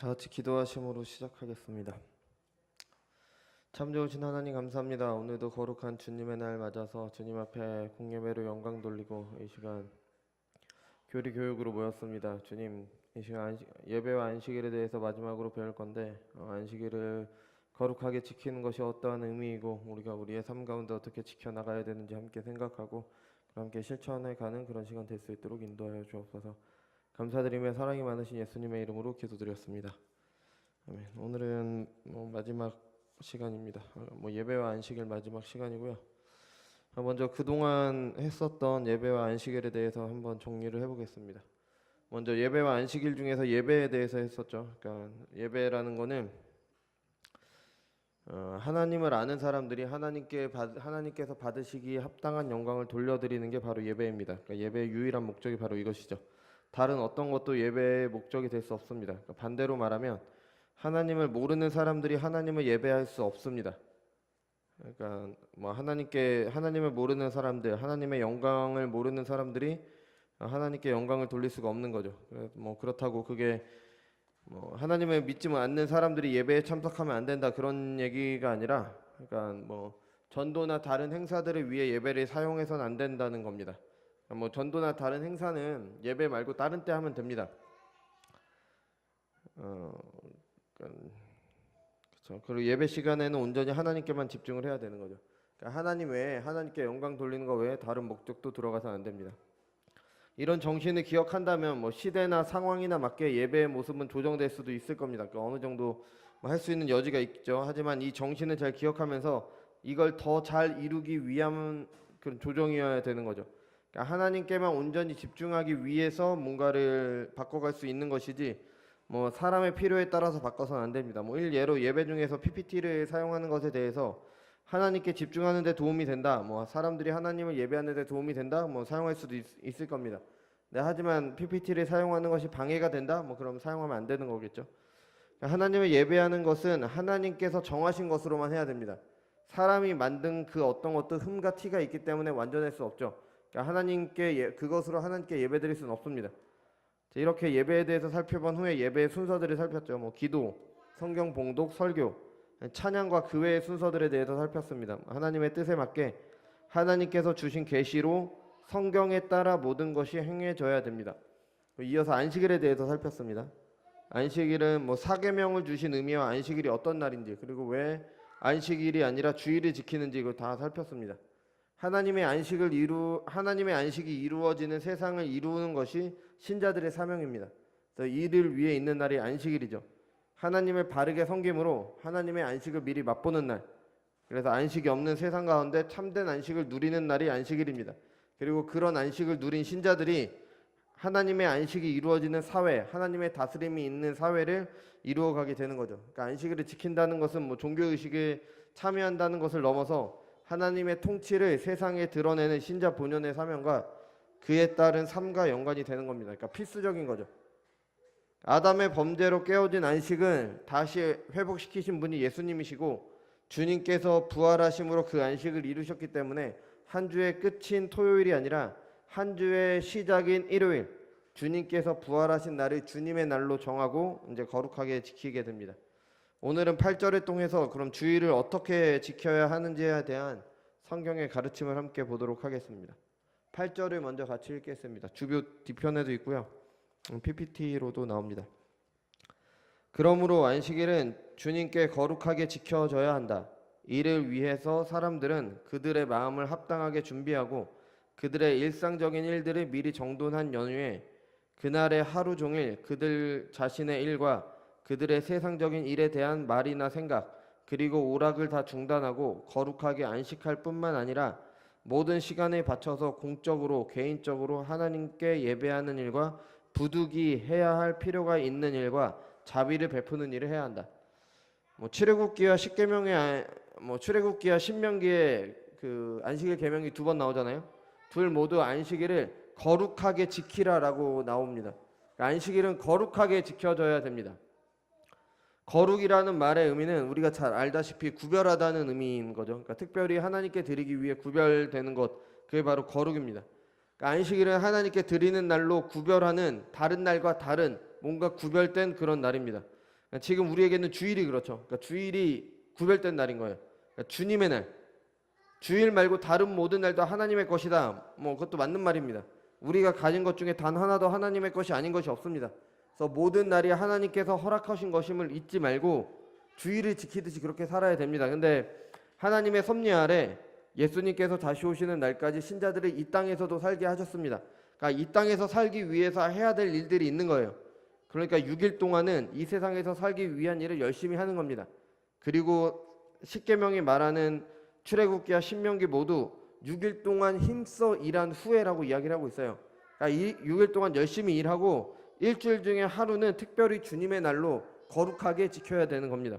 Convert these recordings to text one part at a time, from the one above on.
다 같이 기도하심으로 시작하겠습니다. 참 좋으신 하나님 감사합니다. 오늘도 거룩한 주님의 날 맞아서 주님 앞에 공예배로 영광 돌리고 이 시간 교리 교육으로 모였습니다. 주님, 이 시간 예배와 안식일에 대해서 마지막으로 배울 건데 안식일을 거룩하게 지키는 것이 어떠한 의미이고 우리가 우리의 삶 가운데 어떻게 지켜나가야 되는지 함께 생각하고 함께 실천해 가는 그런 시간 될 수 있도록 인도하여 주옵소서. 감사드리며 사랑이 많으신 예수님의 이름으로 기도드렸습니다. 아멘. 오늘은 마지막 시간입니다. 예배와 안식일 마지막 시간이고요. 먼저 그동안 했었던 예배와 안식일에 대해서 한번 정리를 해보겠습니다. 먼저 예배와 안식일 중에서 예배에 대해서 했었죠. 그러니까 예배라는 거는 하나님을 아는 사람들이 하나님께서 받으시기에 합당한 영광을 돌려드리는 게 바로 예배입니다. 그러니까 예배의 유일한 목적이 바로 이것이죠. 다른 어떤 것도 예배의 목적이 될 수 없습니다. 그러니까 반대로 말하면 하나님을 모르는 사람들이 하나님을 예배할 수 없습니다. 그러니까 하나님을 모르는 사람들, 하나님의 영광을 모르는 사람들이 하나님께 영광을 돌릴 수가 없는 거죠. 그렇다고 그게 하나님을 믿지 않는 사람들이 예배에 참석하면 안 된다 그런 얘기가 아니라, 그러니까 전도나 다른 행사들을 위해 예배를 사용해서는 안 된다는 겁니다. 전도나 다른 행사는 예배 말고 다른 때 하면 됩니다. 그렇죠. 그리고 예배 시간에는 온전히 하나님께만 집중을 해야 되는 거죠. 그러니까 하나님 외에 하나님께 영광 돌리는 것 외에 다른 목적도 들어가서는 안 됩니다. 이런 정신을 기억한다면 시대나 상황이나 맞게 예배의 모습은 조정될 수도 있을 겁니다. 그러니까 어느 정도 할 수 있는 여지가 있죠. 하지만 이 정신을 잘 기억하면서 이걸 더 잘 이루기 위한 그런 조정이어야 되는 거죠. 그러니까 하나님께만 온전히 집중하기 위해서 뭔가를 바꿔갈 수 있는 것이지 사람의 필요에 따라서 바꿔서는 안 됩니다. 일예로 예배 중에서 PPT를 사용하는 것에 대해서 하나님께 집중하는 데 도움이 된다, 사람들이 하나님을 예배하는 데 도움이 된다, 사용할 수도 있을 겁니다. 네, 하지만 PPT를 사용하는 것이 방해가 된다, 그럼 사용하면 안 되는 거겠죠. 하나님을 예배하는 것은 하나님께서 정하신 것으로만 해야 됩니다. 사람이 만든 그 어떤 것도 흠과 티가 있기 때문에 완전할 수 없죠. 그러니까 그것으로 하나님께 예배드릴 수는 없습니다. 이렇게 예배에 대해서 살펴본 후에 예배의 순서들을 살폈죠. 기도, 성경 봉독, 설교, 찬양과 그 외의 순서들에 대해서 살폈습니다. 하나님의 뜻에 맞게 하나님께서 주신 계시로 성경에 따라 모든 것이 행해져야 됩니다. 이어서 안식일에 대해서 살폈습니다. 안식일은 사계명을 주신 의미와 안식일이 어떤 날인지, 그리고 왜 안식일이 아니라 주일을 지키는지 이걸 다 살폈습니다. 하나님의 안식이 이루어지는 세상을 이루는 것이 신자들의 사명입니다. 그래서 이를 위해 있는 날이 안식일이죠. 하나님을 바르게 섬김으로 하나님의 안식을 미리 맛보는 날. 그래서 안식이 없는 세상 가운데 참된 안식을 누리는 날이 안식일입니다. 그리고 그런 안식을 누린 신자들이 하나님의 안식이 이루어지는 사회, 하나님의 다스림이 있는 사회를 이루어가게 되는 거죠. 그러니까 안식일을 지킨다는 것은 종교의식에 참여한다는 것을 넘어서 하나님의 통치를 세상에 드러내는 신자 본연의 사명과 그에 따른 삶과 연관이 되는 겁니다. 그러니까 필수적인 거죠. 아담의 범죄로 깨어진 안식은 다시 회복시키신 분이 예수님이시고 주님께서 부활하심으로 그 안식을 이루셨기 때문에 한 주의 끝인 토요일이 아니라 한 주의 시작인 일요일, 주님께서 부활하신 날을 주님의 날로 정하고 이제 거룩하게 지키게 됩니다. 오늘은 8절을 통해서 그럼 주일을 어떻게 지켜야 하는지에 대한 성경의 가르침을 함께 보도록 하겠습니다. 8절을 먼저 같이 읽겠습니다. 주교 뒤편에도 있고요. PPT로도 나옵니다. 그러므로 안식일은 주님께 거룩하게 지켜져야 한다. 이를 위해서 사람들은 그들의 마음을 합당하게 준비하고 그들의 일상적인 일들을 미리 정돈한 연후에 그날의 하루 종일 그들 자신의 일과 그들의 세상적인 일에 대한 말이나 생각 그리고 오락을 다 중단하고 거룩하게 안식할 뿐만 아니라 모든 시간에 바쳐서 공적으로 개인적으로 하나님께 예배하는 일과 부득이 해야 할 필요가 있는 일과 자비를 베푸는 일을 해야 한다. 출애굽기와 출애굽기와 신명기에 그 안식일 계명이 2번 나오잖아요. 둘 모두 안식일을 거룩하게 지키라라고 나옵니다. 안식일은 거룩하게 지켜져야 됩니다. 거룩이라는 말의 의미는 우리가 잘 알다시피 구별하다는 의미인 거죠. 그러니까 특별히 하나님께 드리기 위해 구별되는 것, 그게 바로 거룩입니다. 그러니까 안식일은 하나님께 드리는 날로 구별하는 다른 날과 다른 뭔가 구별된 그런 날입니다. 지금 우리에게는 주일이 그렇죠. 그러니까 주일이 구별된 날인 거예요. 그러니까 주님의 날. 주일 말고 다른 모든 날도 하나님의 것이다. 뭐 그것도 맞는 말입니다. 우리가 가진 것 중에 단 하나도 하나님의 것이 아닌 것이 없습니다. 그래서 모든 날이 하나님께서 허락하신 것임을 잊지 말고 주일을 지키듯이 그렇게 살아야 됩니다. 근데 하나님의 섭리 아래 예수님께서 다시 오시는 날까지 신자들을 이 땅에서도 살게 하셨습니다. 그러니까 이 땅에서 살기 위해서 해야 될 일들이 있는 거예요. 그러니까 6일 동안은 이 세상에서 살기 위한 일을 열심히 하는 겁니다. 그리고 십계명이 말하는 출애굽기와 신명기 모두 6일 동안 힘써 일한 후에라고 이야기를 하고 있어요. 그러니까 이 6일 동안 열심히 일하고 일주일 중에 하루는 특별히 주님의 날로 거룩하게 지켜야 되는 겁니다.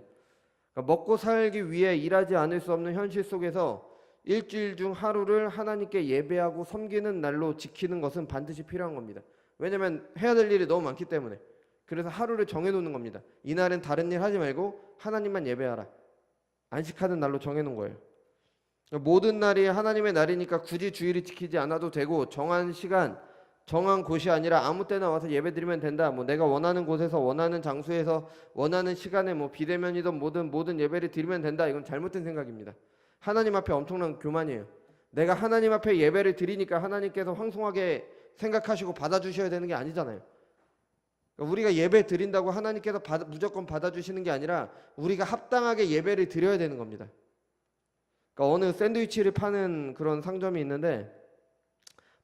그러니까 먹고 살기 위해 일하지 않을 수 없는 현실 속에서 일주일 중 하루를 하나님께 예배하고 섬기는 날로 지키는 것은 반드시 필요한 겁니다. 왜냐하면 해야 될 일이 너무 많기 때문에. 그래서 하루를 정해놓는 겁니다. 이날은 다른 일 하지 말고 하나님만 예배하라. 안식하는 날로 정해놓은 거예요. 모든 날이 하나님의 날이니까 굳이 주일을 지키지 않아도 되고 정한 시간, 정한 곳이 아니라 아무 때나 와서 예배드리면 된다. 뭐 내가 원하는 곳에서 원하는 장소에서 원하는 시간에 뭐 비대면이든 모든 예배를 드리면 된다. 이건 잘못된 생각입니다. 하나님 앞에 엄청난 교만이에요. 내가 하나님 앞에 예배를 드리니까 하나님께서 황송하게 생각하시고 받아주셔야 되는 게 아니잖아요. 우리가 예배 드린다고 하나님께서 무조건 받아주시는 게 아니라 우리가 합당하게 예배를 드려야 되는 겁니다. 그러니까 어느 샌드위치를 파는 그런 상점이 있는데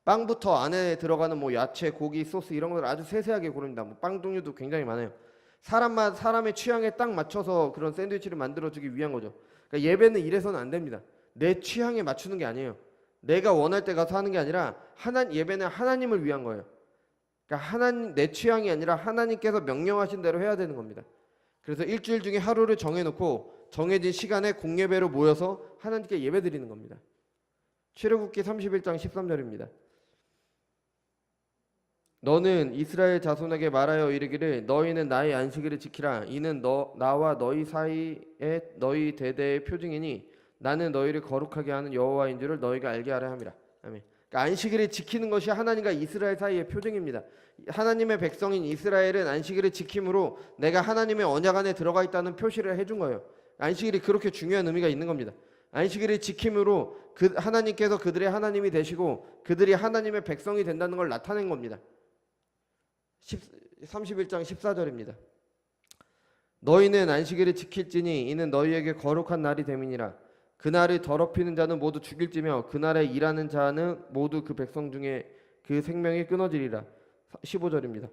빵부터 안에 들어가는 뭐 야채, 고기, 소스 이런 걸 아주 세세하게 고릅니다. 뭐 빵 종류도 굉장히 많아요. 사람의 취향에 딱 맞춰서 그런 샌드위치를 만들어주기 위한 거죠. 그러니까 예배는 이래서는 안 됩니다. 내 취향에 맞추는 게 아니에요. 내가 원할 때 가서 하는 게 아니라 예배는 하나님을 위한 거예요. 그러니까 내 취향이 아니라 하나님께서 명령하신 대로 해야 되는 겁니다. 그래서 일주일 중에 하루를 정해놓고 정해진 시간에 공예배로 모여서 하나님께 예배드리는 겁니다. 출애굽기 31장 13절입니다. 너는 이스라엘 자손에게 말하여 이르기를 너희는 나의 안식일을 지키라. 이는 나와 너희 사이에 너희 대대의 표징이니 나는 너희를 거룩하게 하는 여호와인 줄을 너희가 알게 하라 함이라. 아멘. 그러니까 안식일을 지키는 것이 하나님과 이스라엘 사이의 표징입니다. 하나님의 백성인 이스라엘은 안식일을 지킴으로 내가 하나님의 언약 안에 들어가 있다는 표시를 해준 거예요. 안식일이 그렇게 중요한 의미가 있는 겁니다. 안식일을 지킴으로 하나님께서 그들의 하나님이 되시고 그들이 하나님의 백성이 된다는 걸 나타낸 겁니다. 31장 14절입니다. 너희는 안식일을 지킬지니 이는 너희에게 거룩한 날이 됨이니라. 그날을 더럽히는 자는 모두 죽일지며 그날에 일하는 자는 모두 그 백성 중에 그 생명이 끊어지리라. 15절입니다.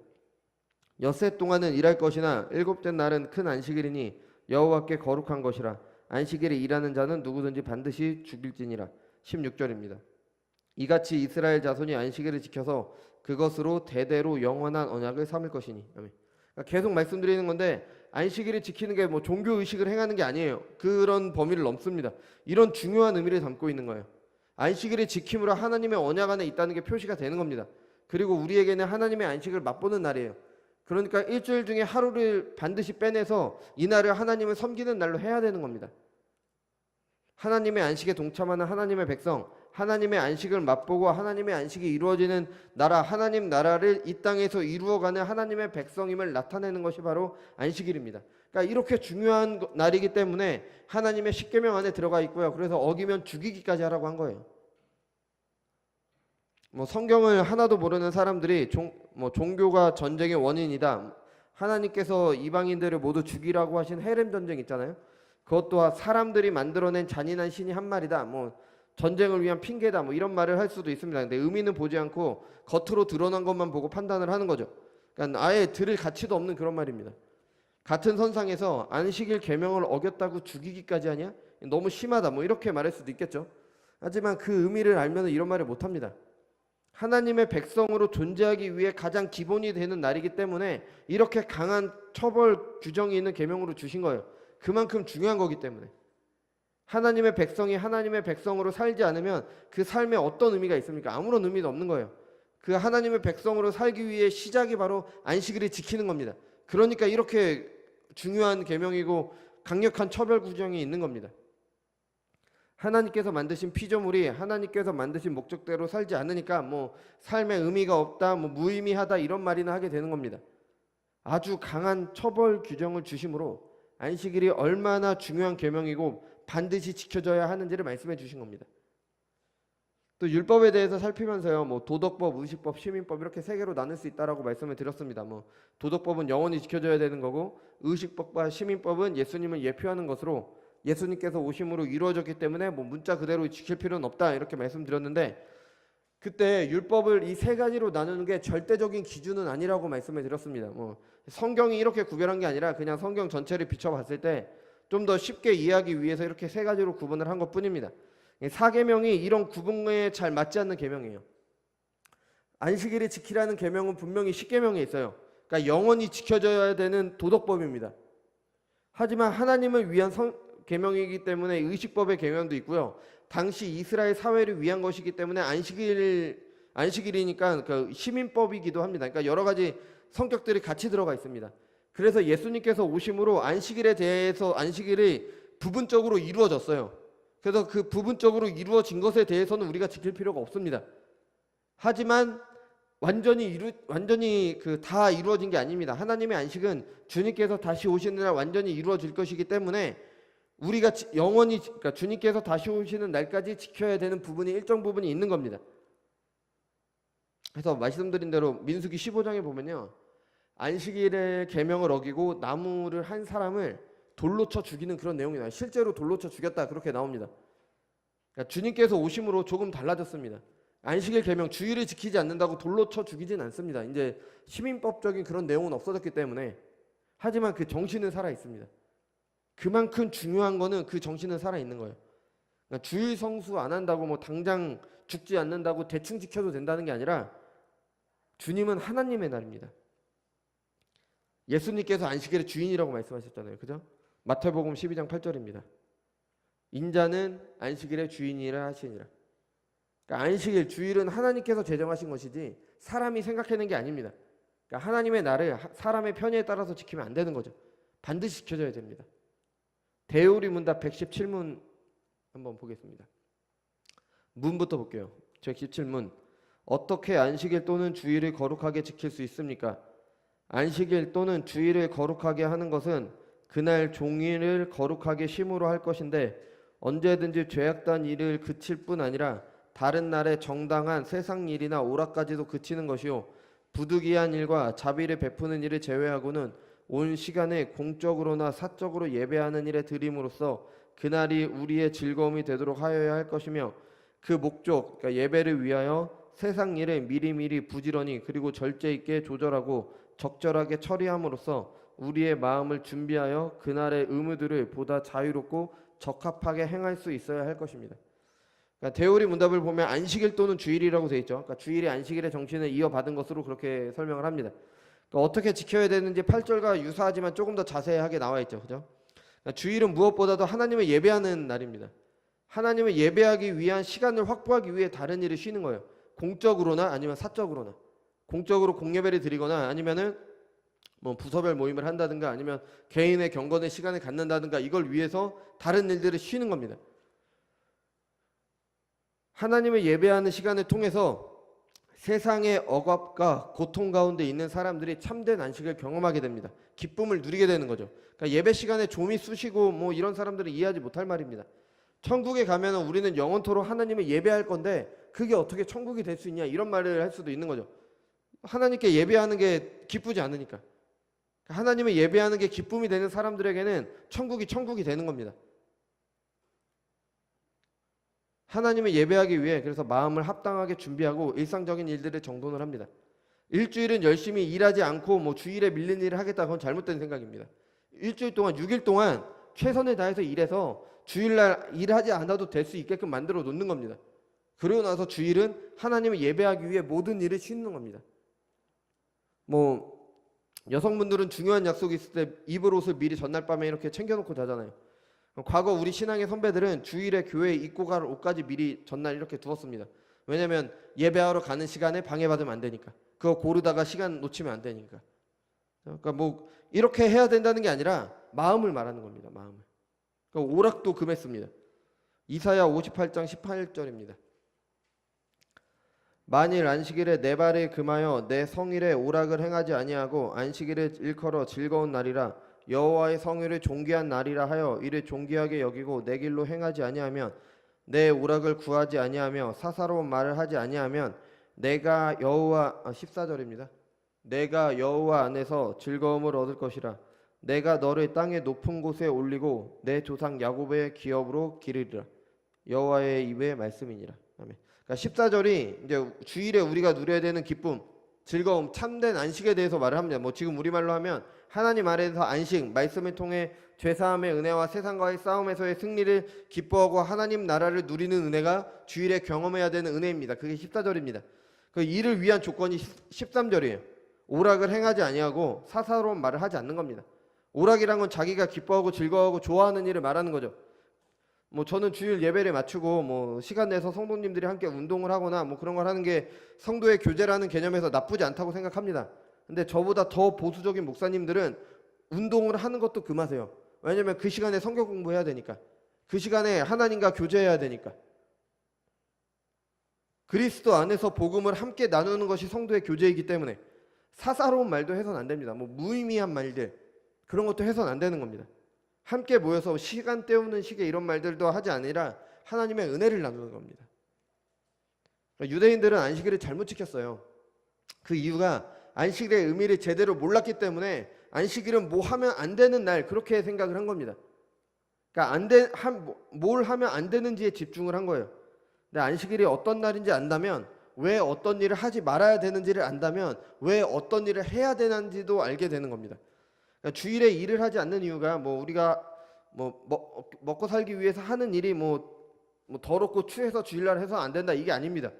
엿새 동안은 일할 것이나 일곱째 날은 큰 안식일이니 여호와께 거룩한 것이라. 안식일에 일하는 자는 누구든지 반드시 죽일지니라. 16절입니다. 이같이 이스라엘 자손이 안식일을 지켜서 그것으로 대대로 영원한 언약을 삼을 것이니. 아멘. 그러니까 계속 말씀드리는 건데 안식일을 지키는 게 뭐 종교 의식을 행하는 게 아니에요. 그런 범위를 넘습니다. 이런 중요한 의미를 담고 있는 거예요. 안식일을 지킴으로 하나님의 언약 안에 있다는 게 표시가 되는 겁니다. 그리고 우리에게는 하나님의 안식을 맛보는 날이에요. 그러니까 일주일 중에 하루를 반드시 빼내서 이 날을 하나님을 섬기는 날로 해야 되는 겁니다. 하나님의 안식에 동참하는 하나님의 백성, 하나님의 안식을 맛보고 하나님의 안식이 이루어지는 나라, 하나님 나라를 이 땅에서 이루어가는 하나님의 백성임을 나타내는 것이 바로 안식일입니다. 그러니까 이렇게 중요한 날이기 때문에 하나님의 십계명 안에 들어가 있고요. 그래서 어기면 죽이기까지 하라고 한 거예요. 뭐 성경을 하나도 모르는 사람들이 종교가 전쟁의 원인이다. 하나님께서 이방인들을 모두 죽이라고 하신 헤렘 전쟁 있잖아요. 그것도 사람들이 만들어낸 잔인한 신이 한 말이다. 뭐 전쟁을 위한 핑계다. 뭐 이런 말을 할 수도 있습니다. 근데 의미는 보지 않고 겉으로 드러난 것만 보고 판단을 하는 거죠. 그러니까 아예 들을 가치도 없는 그런 말입니다. 같은 선상에서 안식일 계명을 어겼다고 죽이기까지 하냐? 너무 심하다. 뭐 이렇게 말할 수도 있겠죠. 하지만 그 의미를 알면 이런 말을 못 합니다. 하나님의 백성으로 존재하기 위해 가장 기본이 되는 날이기 때문에 이렇게 강한 처벌 규정이 있는 계명으로 주신 거예요. 그만큼 중요한 거기 때문에. 하나님의 백성이 하나님의 백성으로 살지 않으면 그 삶에 어떤 의미가 있습니까? 아무런 의미도 없는 거예요. 그 하나님의 백성으로 살기 위해 시작이 바로 안식일을 지키는 겁니다. 그러니까 이렇게 중요한 계명이고 강력한 처벌 규정이 있는 겁니다. 하나님께서 만드신 피조물이 하나님께서 만드신 목적대로 살지 않으니까 뭐 삶에 의미가 없다, 뭐 무의미하다 이런 말이나 하게 되는 겁니다. 아주 강한 처벌 규정을 주심으로 안식일이 얼마나 중요한 계명이고 반드시 지켜져야 하는지를 말씀해 주신 겁니다. 또 율법에 대해서 살피면서요, 뭐 도덕법, 의식법, 시민법 이렇게 세 개로 나눌 수 있다라고 말씀을 드렸습니다. 뭐 도덕법은 영원히 지켜져야 되는 거고, 의식법과 시민법은 예수님을 예표하는 것으로 예수님께서 오심으로 이루어졌기 때문에 뭐 문자 그대로 지킬 필요는 없다 이렇게 말씀드렸는데, 그때 율법을 이 세 가지로 나누는 게 절대적인 기준은 아니라고 말씀을 드렸습니다. 뭐 성경이 이렇게 구별한 게 아니라 그냥 성경 전체를 비춰봤을 때 좀 더 쉽게 이해하기 위해서 이렇게 세 가지로 구분을 한 것뿐입니다. 사계명이 이런 구분에 잘 맞지 않는 계명이에요. 안식일을 지키라는 계명은 분명히 십계명에 있어요. 그러니까 영원히 지켜져야 되는 도덕법입니다. 하지만 하나님을 위한 계명이기 때문에 의식법의 계명도 있고요. 당시 이스라엘 사회를 위한 것이기 때문에 안식일이니까 그 시민법이기도 합니다. 그러니까 여러 가지 성격들이 같이 들어가 있습니다. 그래서 예수님께서 오심으로 안식일에 대해서 안식일이 부분적으로 이루어졌어요. 그래서 그 부분적으로 이루어진 것에 대해서는 우리가 지킬 필요가 없습니다. 하지만 완전히 다 이루어진 게 아닙니다. 하나님의 안식은 주님께서 다시 오시는 날 완전히 이루어질 것이기 때문에 우리가 영원히, 그러니까 주님께서 다시 오시는 날까지 지켜야 되는 부분이 일정 부분이 있는 겁니다. 그래서 말씀드린 대로 민수기 15장에 보면요, 안식일의 계명을 어기고 나무를 한 사람을 돌로 쳐 죽이는 그런 내용이 나와요. 실제로 돌로 쳐 죽였다 그렇게 나옵니다. 그러니까 주님께서 오심으로 조금 달라졌습니다. 안식일 계명, 주일을 지키지 않는다고 돌로 쳐 죽이진 않습니다. 이제 시민법적인 그런 내용은 없어졌기 때문에. 하지만 그 정신은 살아 있습니다. 그만큼 중요한 거는 그 정신은 살아 있는 거예요. 그러니까 주일 성수 안 한다고 뭐 당장 죽지 않는다고 대충 지켜도 된다는 게 아니라 주님은 하나님의 날입니다. 예수님께서 안식일의 주인이라고 말씀하셨잖아요. 그죠? 마태복음 12장 8절입니다. 인자는 안식일의 주인이라 하시니라. 그러니까 안식일, 주일은 하나님께서 제정하신 것이지 사람이 생각해낸 게 아닙니다. 그러니까 하나님의 날을 사람의 편의에 따라서 지키면 안 되는 거죠. 반드시 지켜져야 됩니다. 대우리 문답 117문 한번 보겠습니다. 문부터 볼게요. 117문. 어떻게 안식일 또는 주일을 거룩하게 지킬 수 있습니까? 안식일 또는 주일을 거룩하게 하는 것은 그날 종일을 거룩하게 쉼으로 할 것인데, 언제든지 죄악된 일을 그칠 뿐 아니라 다른 날에 정당한 세상 일이나 오락까지도 그치는 것이요, 부득이한 일과 자비를 베푸는 일을 제외하고는 온 시간에 공적으로나 사적으로 예배하는 일에 드림으로써 그날이 우리의 즐거움이 되도록 하여야 할 것이며, 그 목적, 그러니까 예배를 위하여 세상 일을 미리미리 부지런히 그리고 절제 있게 조절하고 적절하게 처리함으로써 우리의 마음을 준비하여 그날의 의무들을 보다 자유롭고 적합하게 행할 수 있어야 할 것입니다. 그러니까 대우리 문답을 보면 안식일 또는 주일이라고 되어 있죠. 그러니까 주일이 안식일의 정신을 이어받은 것으로 그렇게 설명을 합니다. 그러니까 어떻게 지켜야 되는지 8절과 유사하지만 조금 더 자세하게 나와 있죠. 그죠? 그러니까 주일은 무엇보다도 하나님을 예배하는 날입니다. 하나님을 예배하기 위한 시간을 확보하기 위해 다른 일을 쉬는 거예요. 공적으로나 아니면 사적으로나. 공적으로 공예배를 드리거나 아니면은 뭐 부서별 모임을 한다든가 아니면 개인의 경건의 시간을 갖는다든가, 이걸 위해서 다른 일들을 쉬는 겁니다. 하나님을 예배하는 시간을 통해서 세상의 억압과 고통 가운데 있는 사람들이 참된 안식을 경험하게 됩니다. 기쁨을 누리게 되는 거죠. 그러니까 예배 시간에 좀이 쑤시고 뭐 이런 사람들은 이해하지 못할 말입니다. 천국에 가면 우리는 영원토록 하나님을 예배할 건데 그게 어떻게 천국이 될 수 있냐, 이런 말을 할 수도 있는 거죠. 하나님께 예배하는 게 기쁘지 않으니까. 하나님을 예배하는 게 기쁨이 되는 사람들에게는 천국이 되는 겁니다. 하나님을 예배하기 위해 그래서 마음을 합당하게 준비하고 일상적인 일들을 정돈을 합니다. 일주일은 열심히 일하지 않고 뭐 주일에 밀린 일을 하겠다, 그건 잘못된 생각입니다. 일주일 동안 6일 동안 최선을 다해서 일해서 주일날 일하지 않아도 될 수 있게끔 만들어 놓는 겁니다. 그러고 나서 주일은 하나님을 예배하기 위해 모든 일을 쉬는 겁니다. 뭐 여성분들은 중요한 약속이 있을 때 입을 옷을 미리 전날 밤에 이렇게 챙겨놓고 자잖아요. 과거 우리 신앙의 선배들은 주일에 교회에 입고 갈 옷까지 미리 전날 이렇게 두었습니다. 왜냐하면 예배하러 가는 시간에 방해받으면 안 되니까. 그거 고르다가 시간 놓치면 안 되니까. 그러니까 뭐 이렇게 해야 된다는 게 아니라 마음을 말하는 겁니다. 마음을. 그러니까 오락도 금했습니다. 이사야 58장 18절입니다. 만일 안식일에 내 발을 금하여 내 성일에 오락을 행하지 아니하고 안식일을 일컬어 즐거운 날이라 여호와의 성일을 존귀한 날이라 하여 이를 존귀하게 여기고 내 길로 행하지 아니하면 내 오락을 구하지 아니하며 사사로운 말을 하지 아니하면 내가 여호와 14절입니다. 내가 여호와 안에서 즐거움을 얻을 것이라. 내가 너를 땅의 높은 곳에 올리고 내 조상 야곱의 기업으로 기르리라. 여호와의 입의 말씀이니라. 아멘. 그러니까 14절이 이제 주일에 우리가 누려야 되는 기쁨, 즐거움, 참된 안식에 대해서 말을 합니다. 뭐 지금 우리말로 하면 하나님 아래에서 안식, 말씀을 통해 죄사함의 은혜와 세상과의 싸움에서의 승리를 기뻐하고 하나님 나라를 누리는 은혜가 주일에 경험해야 되는 은혜입니다. 그게 14절입니다. 그 이를 위한 조건이 13절이에요. 오락을 행하지 아니하고 사사로운 말을 하지 않는 겁니다. 오락이란 건 자기가 기뻐하고 즐거워하고 좋아하는 일을 말하는 거죠. 뭐 저는 주일 예배를 맞추고 뭐 시간 내서 성도님들이 함께 운동을 하거나 뭐 그런 걸 하는 게 성도의 교제라는 개념에서 나쁘지 않다고 생각합니다. 근데 저보다 더 보수적인 목사님들은 운동을 하는 것도 금하세요. 왜냐면 그 시간에 성경 공부해야 되니까. 그 시간에 하나님과 교제해야 되니까. 그리스도 안에서 복음을 함께 나누는 것이 성도의 교제이기 때문에 사사로운 말도 해서는 안 됩니다. 뭐 무의미한 말들 그런 것도 해서는 안 되는 겁니다. 함께 모여서 시간 때우는 식의 이런 말들도 하지 아니라 하나님의 은혜를 나누는 겁니다. 유대인들은 안식일을 잘못 지켰어요. 그 이유가 안식일의 의미를 제대로 몰랐기 때문에 안식일은 뭐 하면 안 되는 날 그렇게 생각을 한 겁니다. 그러니까 뭘 하면 안 되는지에 집중을 한 거예요. 근데 안식일이 어떤 날인지 안다면 왜 어떤 일을 하지 말아야 되는지를 안다면 왜 어떤 일을 해야 되는지도 알게 되는 겁니다. 그러니까 주일에 일을 하지 않는 이유가 뭐 우리가 먹고 살기 위해서 하는 일이 뭐 더럽고 추해서 주일날 해서 안 된다 이게 아닙니다.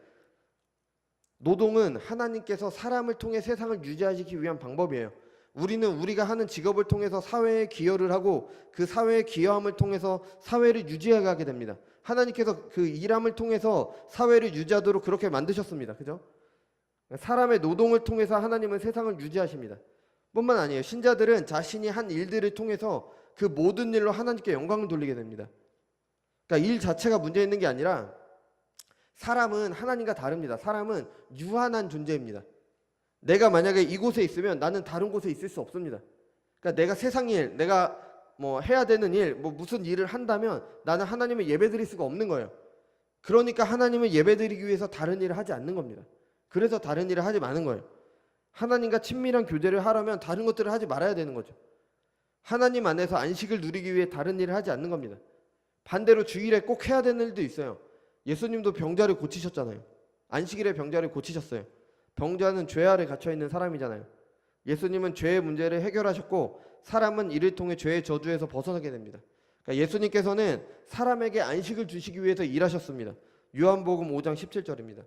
노동은 하나님께서 사람을 통해 세상을 유지하시기 위한 방법이에요. 우리는 우리가 하는 직업을 통해서 사회에 기여를 하고 그 사회에 기여함을 통해서 사회를 유지해 가게 됩니다. 하나님께서 그 일함을 통해서 사회를 유지하도록 그렇게 만드셨습니다. 그죠? 사람의 노동을 통해서 하나님은 세상을 유지하십니다. 뿐만 아니에요. 신자들은 자신이 한 일들을 통해서 그 모든 일로 하나님께 영광을 돌리게 됩니다. 그러니까 일 자체가 문제 있는 게 아니라 사람은 하나님과 다릅니다. 사람은 유한한 존재입니다. 내가 만약에 이곳에 있으면 나는 다른 곳에 있을 수 없습니다. 그러니까 내가 세상 일, 내가 뭐 해야 되는 일, 뭐 무슨 일을 한다면 나는 하나님을 예배드릴 수가 없는 거예요. 그러니까 하나님을 예배드리기 위해서 다른 일을 하지 않는 겁니다. 그래서 다른 일을 하지 마는 거예요. 하나님과 친밀한 교제를 하려면 다른 것들을 하지 말아야 되는 거죠. 하나님 안에서 안식을 누리기 위해 다른 일을 하지 않는 겁니다. 반대로 주일에 꼭 해야 되는 일도 있어요. 예수님도 병자를 고치셨잖아요. 안식일에 병자를 고치셨어요. 병자는 죄 아래 갇혀 있는 사람이잖아요. 예수님은 죄의 문제를 해결하셨고 사람은 이를 통해 죄의 저주에서 벗어나게 됩니다. 그러니까 예수님께서는 사람에게 안식을 주시기 위해서 일하셨습니다. 요한복음 5장 17절입니다.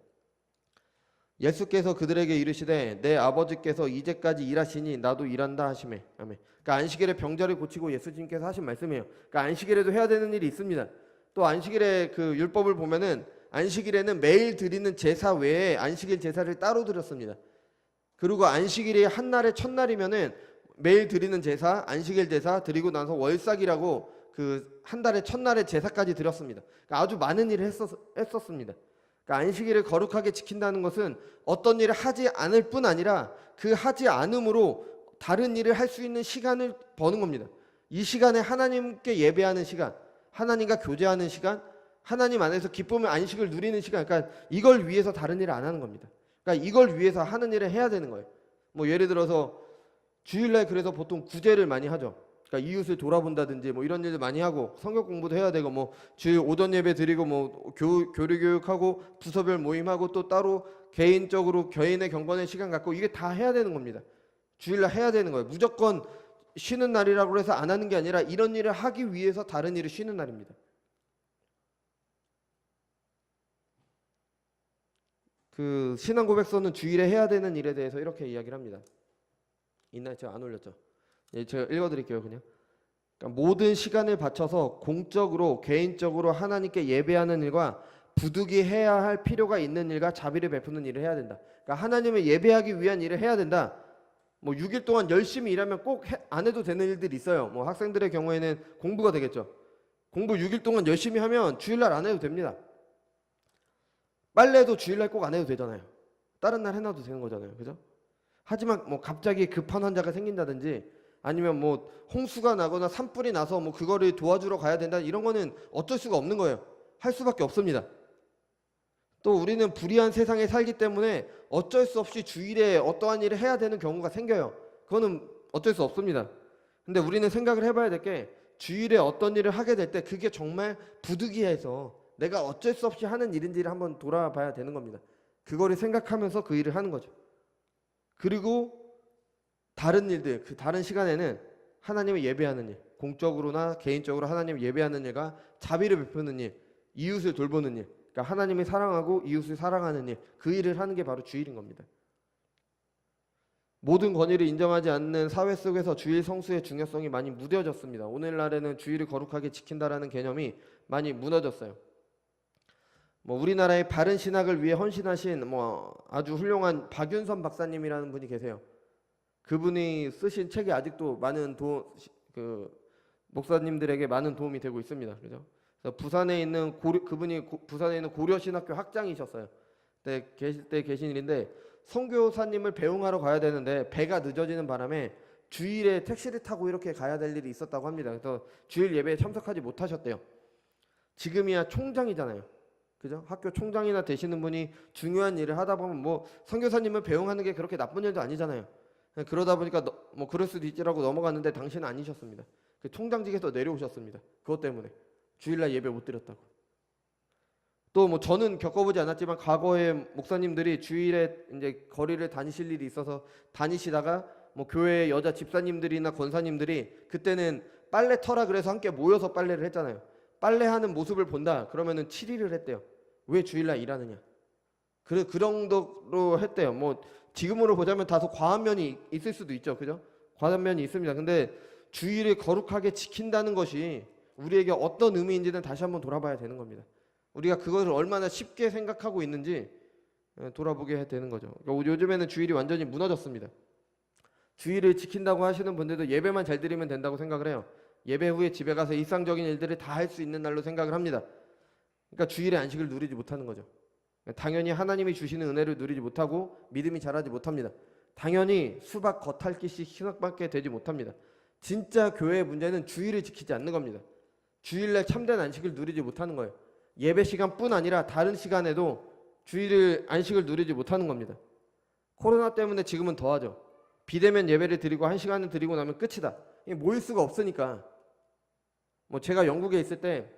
예수께서 그들에게 이르시되 내 아버지께서 이제까지 일하시니 나도 일한다 하시매. 아멘. 그러니까 안식일에 병자를 고치고 예수님께서 하신 말씀이에요. 그러니까 안식일에도 해야 되는 일이 있습니다. 또 안식일에 그 율법을 보면은 안식일에는 매일 드리는 제사 외에 안식일 제사를 따로 드렸습니다. 그리고 안식일이 한 날의 첫날이면은 매일 드리는 제사, 안식일 제사 드리고 나서 월삭이라고 그 한 달의 첫날의 제사까지 드렸습니다. 그러니까 아주 많은 일을 했었습니다. 그러니까 안식일을 거룩하게 지킨다는 것은 어떤 일을 하지 않을 뿐 아니라 그 하지 않음으로 다른 일을 할 수 있는 시간을 버는 겁니다. 이 시간에 하나님께 예배하는 시간, 하나님과 교제하는 시간, 하나님 안에서 기쁨의 안식을 누리는 시간, 그러니까 이걸 위해서 다른 일을 안 하는 겁니다. 그러니까 이걸 위해서 하는 일을 해야 되는 거예요. 뭐 예를 들어서 주일날 그래서 보통 구제를 많이 하죠. 그러니까 이웃을 돌아본다든지 뭐 이런 일들 많이 하고 성경 공부도 해야 되고 뭐 주일 오전 예배 드리고 뭐 교류 교육하고 부서별 모임하고 또 따로 개인적으로 개인의 경건의 시간 갖고 이게 다 해야 되는 겁니다. 주일날 해야 되는 거예요. 무조건 쉬는 날이라고 해서 안 하는 게 아니라 이런 일을 하기 위해서 다른 일을 쉬는 날입니다. 그 신앙 고백서는 주일에 해야 되는 일에 대해서 이렇게 이야기를 합니다. 있나요? 제가 안 올렸죠. 예, 제가 읽어드릴게요. 그냥 그러니까 모든 시간을 바쳐서 공적으로 개인적으로 하나님께 예배하는 일과 부득이 해야 할 필요가 있는 일과 자비를 베푸는 일을 해야 된다. 그러니까 하나님을 예배하기 위한 일을 해야 된다. 뭐 6일 동안 열심히 일하면 꼭 안 해도 되는 일들이 있어요. 뭐 학생들의 경우에는 공부가 되겠죠. 공부 6일 동안 열심히 하면 주일날 안 해도 됩니다. 빨래도 주일날 꼭 안 해도 되잖아요. 다른 날 해놔도 되는 거잖아요. 그죠? 하지만 뭐 갑자기 급한 환자가 생긴다든지 아니면 뭐 홍수가 나거나 산불이 나서 뭐 그거를 도와주러 가야 된다, 이런 거는 어쩔 수가 없는 거예요. 할 수밖에 없습니다. 또 우리는 불의한 세상에 살기 때문에 어쩔 수 없이 주일에 어떠한 일을 해야 되는 경우가 생겨요. 그거는 어쩔 수 없습니다. 근데 우리는 생각을 해봐야 될 게, 주일에 어떤 일을 하게 될 때 그게 정말 부득이해서 내가 어쩔 수 없이 하는 일인지를 한번 돌아봐야 되는 겁니다. 그거를 생각하면서 그 일을 하는 거죠. 그리고 다른 일들, 그 다른 시간에는 하나님을 예배하는 일, 공적으로나 개인적으로 하나님을 예배하는 일과 자비를 베푸는 일, 이웃을 돌보는 일, 그러니까 하나님을 사랑하고 이웃을 사랑하는 일, 그 일을 하는 게 바로 주일인 겁니다. 모든 권위를 인정하지 않는 사회 속에서 주일 성수의 중요성이 많이 무뎌졌습니다. 오늘날에는 주일을 거룩하게 지킨다라는 개념이 많이 무너졌어요. 뭐 우리나라의 바른 신학을 위해 헌신하신 뭐 아주 훌륭한 박윤선 박사님이라는 분이 계세요. 그분이 쓰신 책이 아직도 많은 목사님들에게 많은 도움이 되고 있습니다. 그죠? 그래서 부산에 있는 부산에 있는 고려신학교 학장이셨어요. 그때 계실 때 계신 일인데, 선교사님을 배웅하러 가야 되는데 배가 늦어지는 바람에 주일에 택시를 타고 이렇게 가야 될 일이 있었다고 합니다. 그래서 주일 예배에 참석하지 못하셨대요. 지금이야 총장이잖아요. 그죠? 학교 총장이나 되시는 분이 중요한 일을 하다 보면 뭐 선교사님을 배웅하는 게 그렇게 나쁜 일도 아니잖아요. 그러다 보니까 뭐 그럴 수도 있지라고 넘어갔는데 당신은 아니셨습니다. 그 총장직에서 내려오셨습니다. 그것 때문에 주일날 예배 못 드렸다고. 또 뭐 저는 겪어보지 않았지만 과거에 목사님들이 주일에 이제 거리를 다니실 일이 있어서 다니시다가 뭐 교회 여자 집사님들이나 권사님들이 그때는 빨래 터라 그래서 함께 모여서 빨래를 했잖아요. 빨래하는 모습을 본다 그러면은 7일을 했대요. 왜 주일날 일하느냐. 그 정도로 했대요. 뭐 지금으로 보자면 다소 과한 면이 있을 수도 있죠. 그죠? 과한 면이 있습니다. 근데 주일을 거룩하게 지킨다는 것이 우리에게 어떤 의미인지는 다시 한번 돌아봐야 되는 겁니다. 우리가 그것을 얼마나 쉽게 생각하고 있는지 돌아보게 되는 거죠. 그러니까 요즘에는 주일이 완전히 무너졌습니다. 주일을 지킨다고 하시는 분들도 예배만 잘 드리면 된다고 생각을 해요. 예배 후에 집에 가서 일상적인 일들을 다 할 수 있는 날로 생각을 합니다. 그러니까 주일의 안식을 누리지 못하는 거죠. 당연히 하나님이 주시는 은혜를 누리지 못하고 믿음이 자라지 못합니다. 당연히 수박 겉핥기식 신학밖에 되지 못합니다. 진짜 교회의 문제는 주일을 지키지 않는 겁니다. 주일날 참된 안식을 누리지 못하는 거예요. 예배 시간뿐 아니라 다른 시간에도 주일을 안식을 누리지 못하는 겁니다. 코로나 때문에 지금은 더하죠. 비대면 예배를 드리고 1시간을 드리고 나면 끝이다. 모일 수가 없으니까. 뭐 제가 영국에 있을 때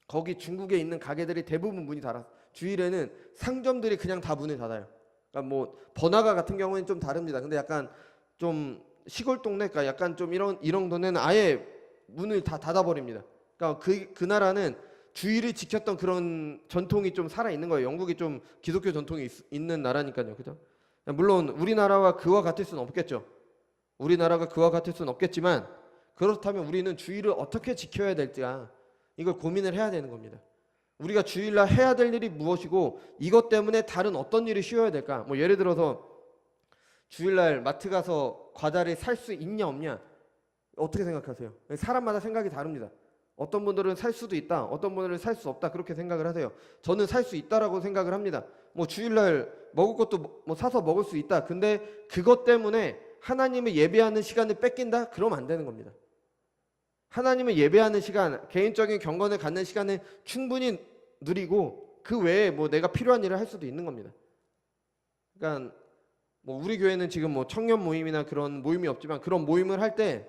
거기 중국에 있는 가게들이 대부분 문이 닫았어요. 주일에는 상점들이 그냥 다 문을 닫아요. 그러니까 뭐 번화가 같은 경우는 좀 다릅니다. 근데 약간 좀 시골 동네, 그러니까 약간 좀 이런 동네는 아예 문을 다 닫아버립니다. 그러니까 그 나라는 주일을 지켰던 그런 전통이 좀 살아 있는 거예요. 영국이 좀 기독교 전통이 있는 나라니까요. 그죠? 물론 우리나라와 그와 같을 수는 없겠죠. 우리나라가 그와 같을 수는 없겠지만, 그렇다면 우리는 주일을 어떻게 지켜야 될지가 이걸 고민을 해야 되는 겁니다. 우리가 주일날 해야 될 일이 무엇이고 이것 때문에 다른 어떤 일을 쉬어야 될까? 뭐 예를 들어서 주일날 마트 가서 과자를 살 수 있냐 없냐, 어떻게 생각하세요? 사람마다 생각이 다릅니다. 어떤 분들은 살 수도 있다, 어떤 분들은 살 수 없다, 그렇게 생각을 하세요. 저는 살 수 있다라고 생각을 합니다. 뭐 주일날 먹을 것도 뭐 사서 먹을 수 있다. 근데 그것 때문에 하나님을 예배하는 시간을 뺏긴다? 그러면 안 되는 겁니다. 하나님을 예배하는 시간, 개인적인 경건을 갖는 시간을 충분히 누리고 그 외에 뭐 내가 필요한 일을 할 수도 있는 겁니다. 그러니까 뭐 우리 교회는 지금 뭐 청년 모임이나 그런 모임이 없지만, 그런 모임을 할 때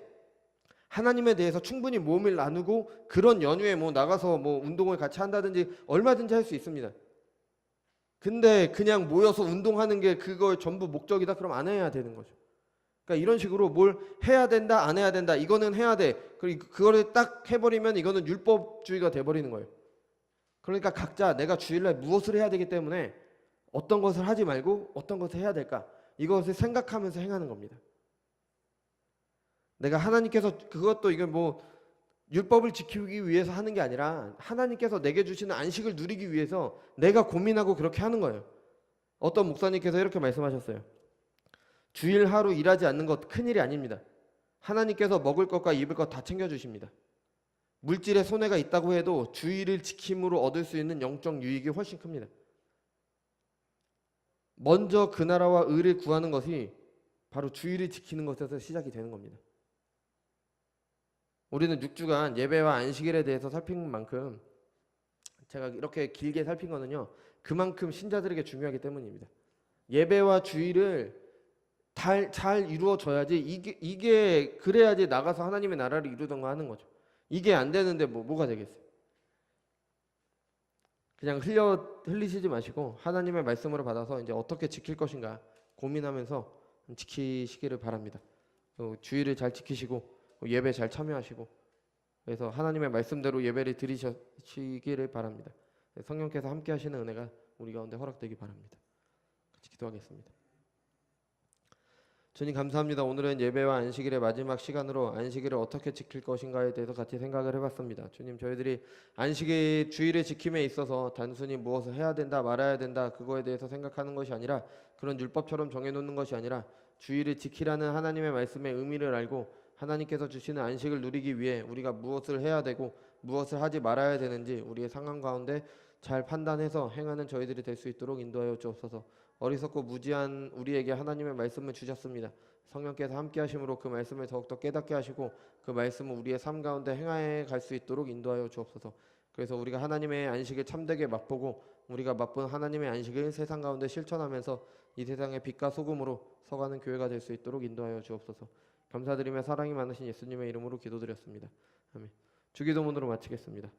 하나님에 대해서 충분히 모임을 나누고 그런 연휴에 뭐 나가서 뭐 운동을 같이 한다든지 얼마든지 할 수 있습니다. 근데 그냥 모여서 운동하는 게 그걸 전부 목적이다? 그럼 안 해야 되는 거죠. 그러니까 이런 식으로 뭘 해야 된다, 안 해야 된다, 이거는 해야 돼, 그리고 그거를 딱 해버리면 이거는 율법주의가 돼버리는 거예요. 그러니까 각자 내가 주일날 무엇을 해야 되기 때문에 어떤 것을 하지 말고 어떤 것을 해야 될까, 이것을 생각하면서 행하는 겁니다. 내가 하나님께서 그것도 이게 뭐 율법을 지키기 위해서 하는 게 아니라 하나님께서 내게 주시는 안식을 누리기 위해서 내가 고민하고 그렇게 하는 거예요. 어떤 목사님께서 이렇게 말씀하셨어요. 주일 하루 일하지 않는 것 큰일이 아닙니다. 하나님께서 먹을 것과 입을 것 다 챙겨주십니다. 물질에 손해가 있다고 해도 주일을 지킴으로 얻을 수 있는 영적 유익이 훨씬 큽니다. 먼저 그 나라와 의를 구하는 것이 바로 주의를 지키는 것에서 시작이 되는 겁니다. 우리는 6주간 예배와 안식일에 대해서 살핀 만큼 제가 이렇게 길게 살핀 거는요, 그만큼 신자들에게 중요하기 때문입니다. 예배와 주의를 잘 이루어져야지 이게 그래야지 나가서 하나님의 나라를 이루던가 하는 거죠. 이게 안 되는데 뭐가 되겠어요? 그냥 흘리시지 마시고 하나님의 말씀으로 받아서 이제 어떻게 지킬 것인가 고민하면서 지키시기를 바랍니다. 주의를 잘 지키시고 예배 잘 참여하시고, 그래서 하나님의 말씀대로 예배를 드리시기를 바랍니다. 성령께서 함께 하시는 은혜가 우리 가운데 허락되기 바랍니다. 같이 기도하겠습니다. 주님 감사합니다. 오늘은 예배와 안식일의 마지막 시간으로 안식일을 어떻게 지킬 것인가에 대해서 같이 생각을 해봤습니다. 주님, 저희들이 안식일 주일의 지킴에 있어서 단순히 무엇을 해야 된다 말아야 된다 그거에 대해서 생각하는 것이 아니라, 그런 율법처럼 정해놓는 것이 아니라 주일을 지키라는 하나님의 말씀의 의미를 알고 하나님께서 주시는 안식을 누리기 위해 우리가 무엇을 해야 되고 무엇을 하지 말아야 되는지 우리의 상황 가운데 잘 판단해서 행하는 저희들이 될 수 있도록 인도하여 주옵소서. 어리석고 무지한 우리에게 하나님의 말씀을 주셨습니다. 성령께서 함께 하심으로 그 말씀을 더욱더 깨닫게 하시고 그 말씀을 우리의 삶 가운데 행하여 갈 수 있도록 인도하여 주옵소서. 그래서 우리가 하나님의 안식을 참되게 맛보고 우리가 맛본 하나님의 안식을 세상 가운데 실천하면서 이 세상의 빛과 소금으로 서가는 교회가 될 수 있도록 인도하여 주옵소서. 감사드리며 사랑이 많으신 예수님의 이름으로 기도드렸습니다. 아멘. 주기도문으로 마치겠습니다.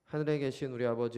하늘에 계신 우리 아버지,